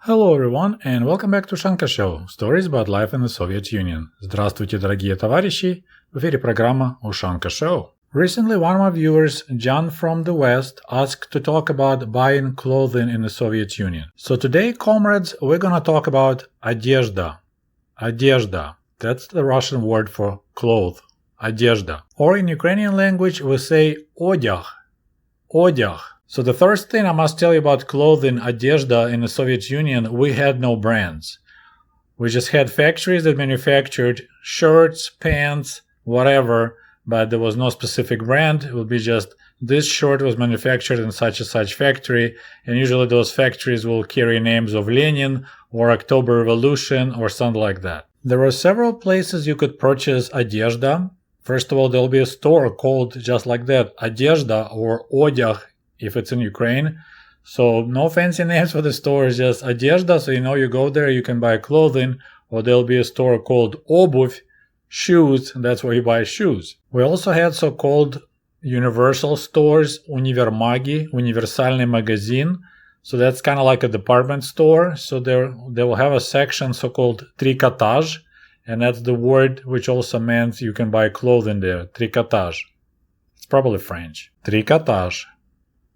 Hello everyone and welcome back to Ushanka Show, stories about life in the Soviet Union. Здравствуйте, дорогие товарищи! В эфире программа Ushanka Show. Recently, one of my viewers, John from the West, asked to talk about buying clothing in the Soviet Union. So today, comrades, we're gonna talk about одежда. Одежда. That's the Russian word for clothes. Одежда. Or in Ukrainian language, we say одяг. Одяг. So the first thing I must tell you about clothing, одежда, in the Soviet Union, we had no brands. We just had factories that manufactured shirts, pants, whatever, but there was no specific brand. It would be just this shirt was manufactured in such and such factory, and usually those factories will carry names of Lenin or October Revolution or something like that. There are several places you could purchase одежда. First of all, there'll be a store called just like that, одежда or одяг, if it's in Ukraine. So no fancy names for the store, it's just одежда, so you go there, you can buy clothing, or there'll be a store called обувь, shoes, that's where you buy shoes. We also had so-called universal stores, универмаги, универсальный магазин, so that's kind of like a department store, so they will have a section so-called трикотаж, and that's the word which also meant you can buy clothing there, трикотаж. It's probably French. Трикотаж.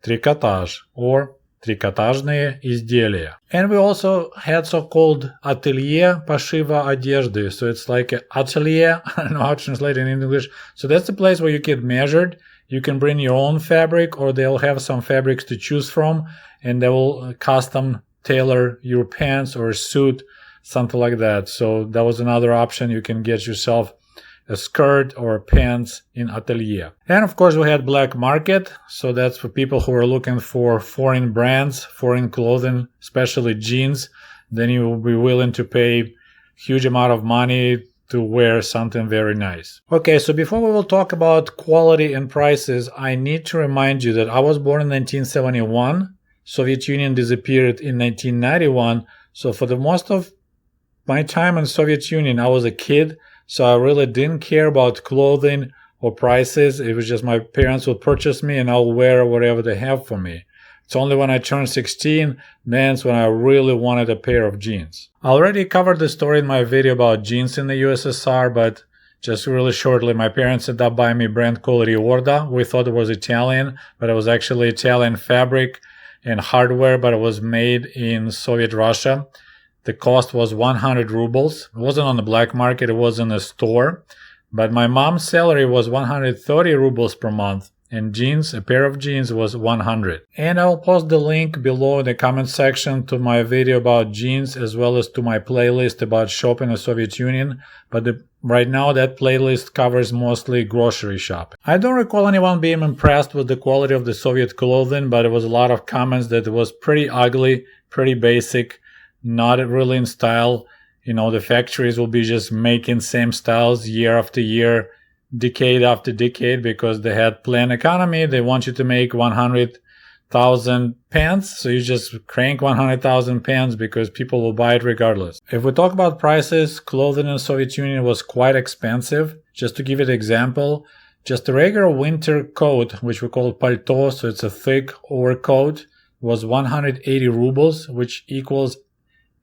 Трикотаж or трикотажные изделия. And we also had so-called ателье пошива одежды. So it's like an atelier. I don't know how to translate it in English. So that's the place where you get measured. You can bring your own fabric, or they'll have some fabrics to choose from, and they will custom tailor your pants or suit, something like that. So that was another option. You can get yourself a skirt or pants in atelier. And of course we had black market, so that's for people who are looking for foreign brands, foreign clothing, especially jeans. Then you will be willing to pay huge amount of money to wear something very nice. Okay, so before we will talk about quality and prices, I need to remind you that I was born in 1971. Soviet Union disappeared in 1991. So for the most of my time in Soviet Union, I was a kid. So I really didn't care about clothing or prices. It was just my parents would purchase me and I'll wear whatever they have for me. It's only when I turned 16, that's when I really wanted a pair of jeans. I already covered the story in my video about jeans in the USSR, but just really shortly, my parents ended up buying me brand quality Orda. We thought it was Italian, but it was actually Italian fabric and hardware, but it was made in Soviet Russia. The cost was 100 rubles. It wasn't on the black market, it was in a store. But my mom's salary was 130 rubles per month, and jeans, a pair of jeans, was 100. And I'll post the link below in the comment section to my video about jeans, as well as to my playlist about shopping in the Soviet Union. But right now that playlist covers mostly grocery shopping. I don't recall anyone being impressed with the quality of the Soviet clothing, but there was a lot of comments that it was pretty ugly, pretty basic, not really in style. The factories will be just making same styles year after year, decade after decade, because they had planned economy. They want you to make 100,000 pants, so you just crank 100,000 pants because people will buy it regardless. If we talk about prices, clothing in the Soviet Union was quite expensive. Just to give you an example, just a regular winter coat, which we call пальто, so it's a thick overcoat, was 180 rubles, which equals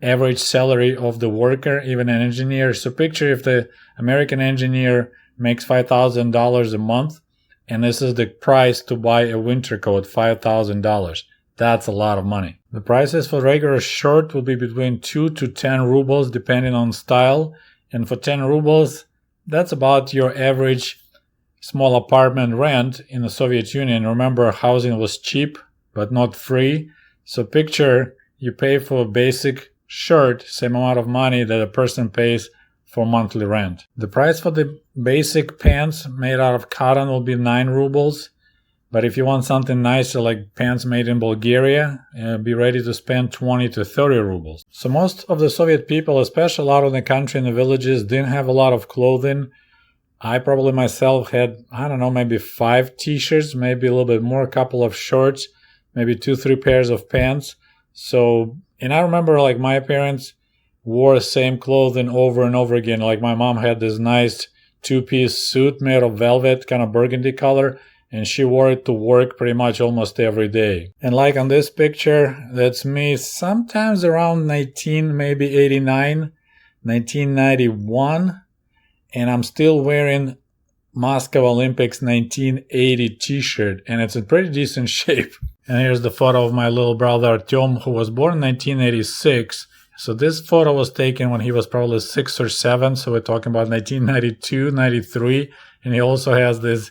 average salary of the worker, even an engineer. So picture if the American engineer makes $5,000 a month, and this is the price to buy a winter coat, $5,000. That's a lot of money. The prices for regular shirt will be between 2 to 10 rubles depending on style. And for 10 rubles, that's about your average small apartment rent in the Soviet Union. Remember, housing was cheap, but not free. So picture you pay for a basic shirt, same amount of money that a person pays for monthly rent. The price for the basic pants made out of cotton will be 9 rubles. But if you want something nicer like pants made in Bulgaria, be ready to spend 20 to 30 rubles. So most of the Soviet people, especially out in the country in the villages, didn't have a lot of clothing. I probably myself had, maybe 5 t-shirts, maybe a little bit more, a couple of shorts, maybe 2-3 pairs of pants. And I remember my parents wore the same clothing over and over again. Like my mom had this nice 2-piece suit made of velvet, kind of burgundy color. and she wore it to work pretty much almost every day. And like on this picture, that's me sometimes around 1989, 1991, and I'm still wearing Moscow Olympics 1980 t-shirt, and it's in pretty decent shape. And here's the photo of my little brother Artyom, who was born in 1986. So this photo was taken when he was probably 6 or 7, so we're talking about 1992, 93, and he also has this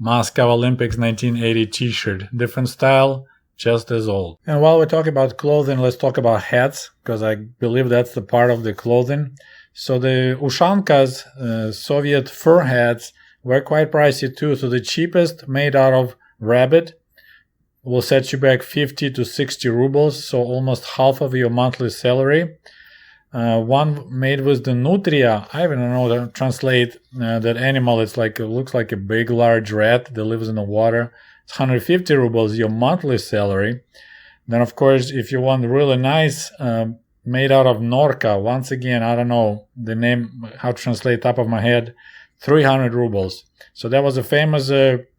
Moscow Olympics 1980 t-shirt. Different style, just as old. And while we're talking about clothing, let's talk about hats, because I believe that's the part of the clothing. So the Ushankas, Soviet fur hats, were quite pricey too. So the cheapest, made out of rabbit, will set you back 50 to 60 rubles, so almost half of your monthly salary. One made with the nutria, I even don't know how to translate that animal. It looks like a big large rat that lives in the water. It's 150 rubles, your monthly salary. Then of course, if you want really nice, made out of norka, once again, I don't know the name, how to translate top of my head, 300 rubles. So that was a famous,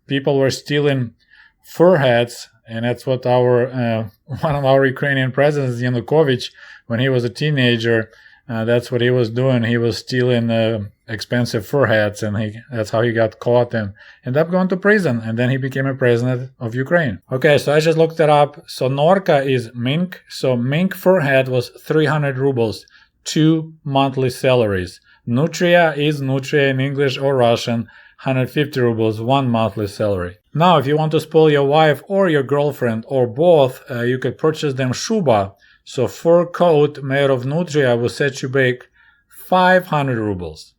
people were stealing fur hats, and that's what our one of our Ukrainian presidents, Yanukovych, when he was a teenager, that's what he was doing. He was stealing expensive fur hats, and that's how he got caught and ended up going to prison, and then he became a president of Ukraine. Okay, so I just looked it up. So norka is mink. So mink fur hat was 300 rubles, 2 monthly salaries. Nutria is nutria in English or Russian, 150 rubles, 1 monthly salary. Now, if you want to spoil your wife or your girlfriend or both, you could purchase them shuba. So fur coat made of nutria will set you back 500 rubles.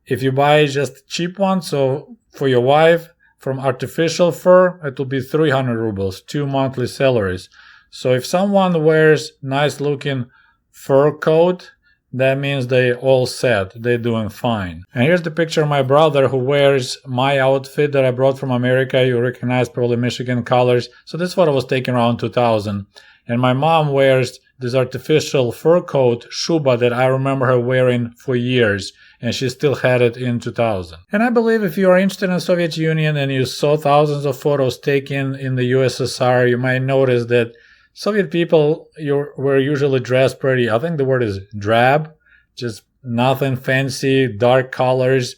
If you buy just cheap one, so for your wife, from artificial fur, it will be 300 rubles, 2 monthly salaries. So if someone wears nice looking fur coat, that means they all set, they're doing fine. And here's the picture of my brother who wears my outfit that I brought from America. You recognize probably Michigan colors. So this photo was taken around 2000. And my mom wears this artificial fur coat, shuba, that I remember her wearing for years. And she still had it in 2000. And I believe if you are interested in the Soviet Union and you saw thousands of photos taken in the USSR, you might notice that Soviet people were usually dressed pretty, I think the word is drab, just nothing fancy, dark colors,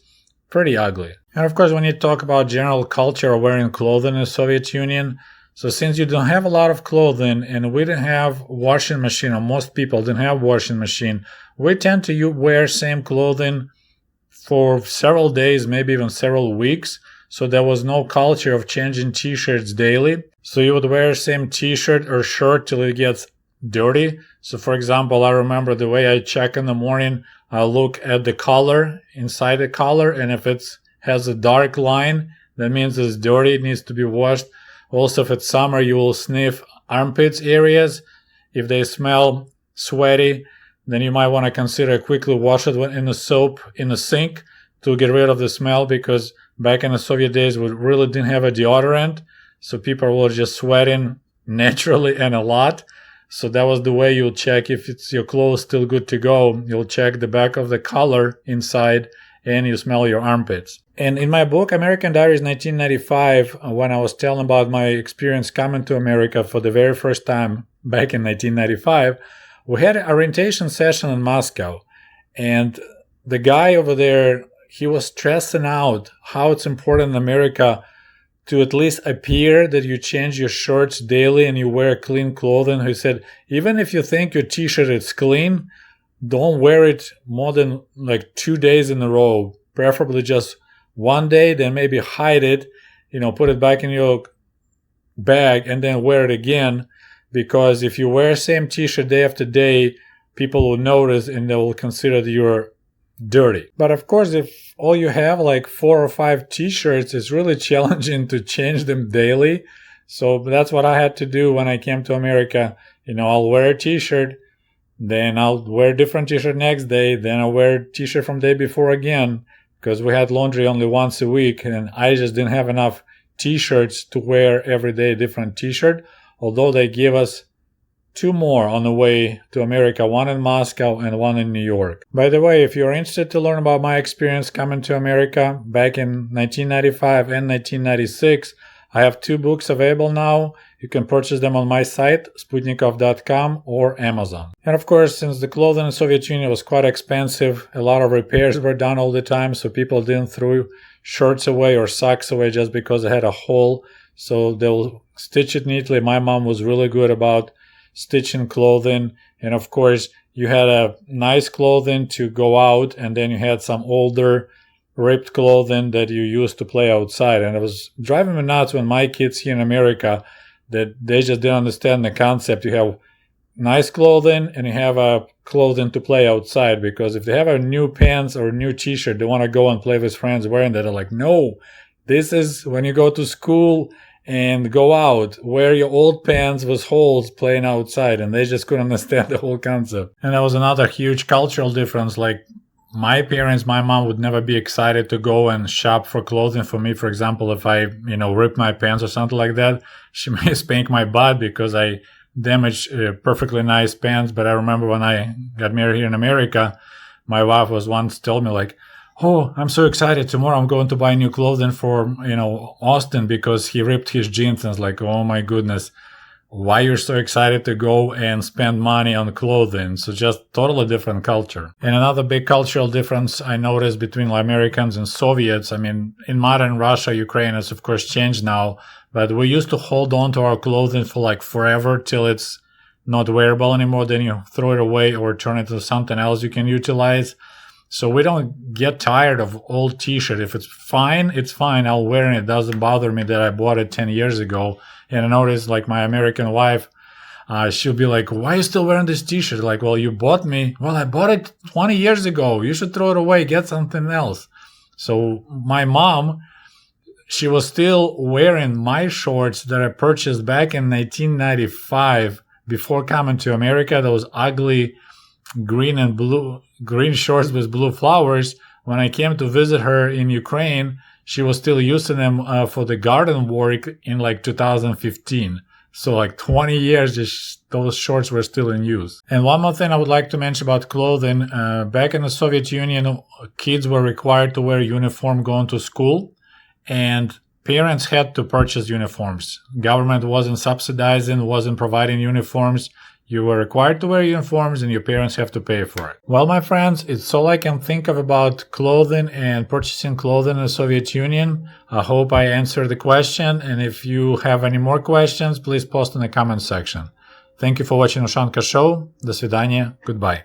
pretty ugly. And of course, when you talk about general culture of wearing clothing in the Soviet Union, so since you don't have a lot of clothing and we didn't have washing machine, or most people didn't have washing machine, we tend to wear same clothing for several days, maybe even several weeks. So there was no culture of changing t-shirts daily. So you would wear same t-shirt or shirt till it gets dirty. So for example, I remember the way I check in the morning, I look at the collar, inside the collar, and if it has a dark line, that means it's dirty, it needs to be washed. Also, if it's summer, you will sniff armpits areas. If they smell sweaty, then you might want to consider quickly wash it in the soap in the sink to get rid of the smell, because back in the Soviet days, we really didn't have a deodorant. So people were just sweating naturally and a lot. So that was the way you'll check if it's your clothes still good to go. You'll check the back of the collar inside and you smell your armpits. And in my book, American Diaries 1995, when I was telling about my experience coming to America for the very first time back in 1995, we had an orientation session in Moscow. And the guy over there, he was stressing out how it's important in America to at least appear that you change your shirts daily and you wear clean clothing. He said, even if you think your t-shirt is clean, don't wear it more than like 2 days in a row. Preferably just one day, then maybe hide it, put it back in your bag and then wear it again. Because if you wear same t-shirt day after day, people will notice and they will consider that you're dirty. But of course, if all you have like 4 or 5 t-shirts, it's really challenging to change them daily. So that's what I had to do when I came to America. I'll wear a t-shirt, then I'll wear a different t-shirt next day, then I'll wear a t-shirt from the day before again, because we had laundry only once a week and I just didn't have enough t-shirts to wear every day, different t-shirt. Although they give us two more on the way to America, one in Moscow and one in New York. By the way, if you're interested to learn about my experience coming to America back in 1995 and 1996, I have two books available now. You can purchase them on my site, sputnikov.com or Amazon. And of course, since the clothing in the Soviet Union was quite expensive, a lot of repairs were done all the time, so people didn't throw shirts away or socks away just because they had a hole. So they'll stitch it neatly. My mom was really good about stitching clothing. And of course, you had a nice clothing to go out, and then you had some older ripped clothing that you used to play outside. And it was driving me nuts when my kids here in America, that they just didn't understand the concept. You have nice clothing and you have a clothing to play outside, because if they have a new pants or a new t-shirt, they want to go and play with friends wearing that. They're like, no, this is when you go to school and go out, wear your old pants with holes playing outside. And they just couldn't understand the whole concept. And that was another huge cultural difference. Like my parents, my mom would never be excited to go and shop for clothing for me. For example, if I, ripped my pants or something like that, she may spank my butt because I damaged perfectly nice pants. But I remember when I got married here in America, my wife was once told me like, oh, I'm so excited. Tomorrow I'm going to buy new clothing for, Austin because he ripped his jeans. And it's like, oh my goodness, why you're so excited to go and spend money on clothing? So just totally different culture. And another big cultural difference I noticed between Americans and Soviets. I mean, in modern Russia, Ukraine has of course changed now, but we used to hold on to our clothing for like forever till it's not wearable anymore. Then you throw it away or turn it into something else you can utilize. So we don't get tired of old t-shirt. If it's fine, it's fine. I'll wear it. It doesn't bother me that I bought it 10 years ago. And I noticed like my American wife, she'll be like, why are you still wearing this t-shirt? Like, well, you bought me. Well, I bought it 20 years ago. You should throw it away. Get something else. So my mom, she was still wearing my shorts that I purchased back in 1995 before coming to America. Those ugly green shorts with blue flowers. When I came to visit her in Ukraine, she was still using them for the garden work in like 2015. So like 20 years, those shorts were still in use. And one more thing I would like to mention about clothing. Back in the Soviet Union, kids were required to wear a uniform going to school, and parents had to purchase uniforms. Government wasn't subsidizing, wasn't providing uniforms. You were required to wear uniforms and your parents have to pay for it. Well, my friends, it's all I can think of about clothing and purchasing clothing in the Soviet Union. I hope I answered the question. And if you have any more questions, please post in the comment section. Thank you for watching Ushanka Show. До свидания. Goodbye.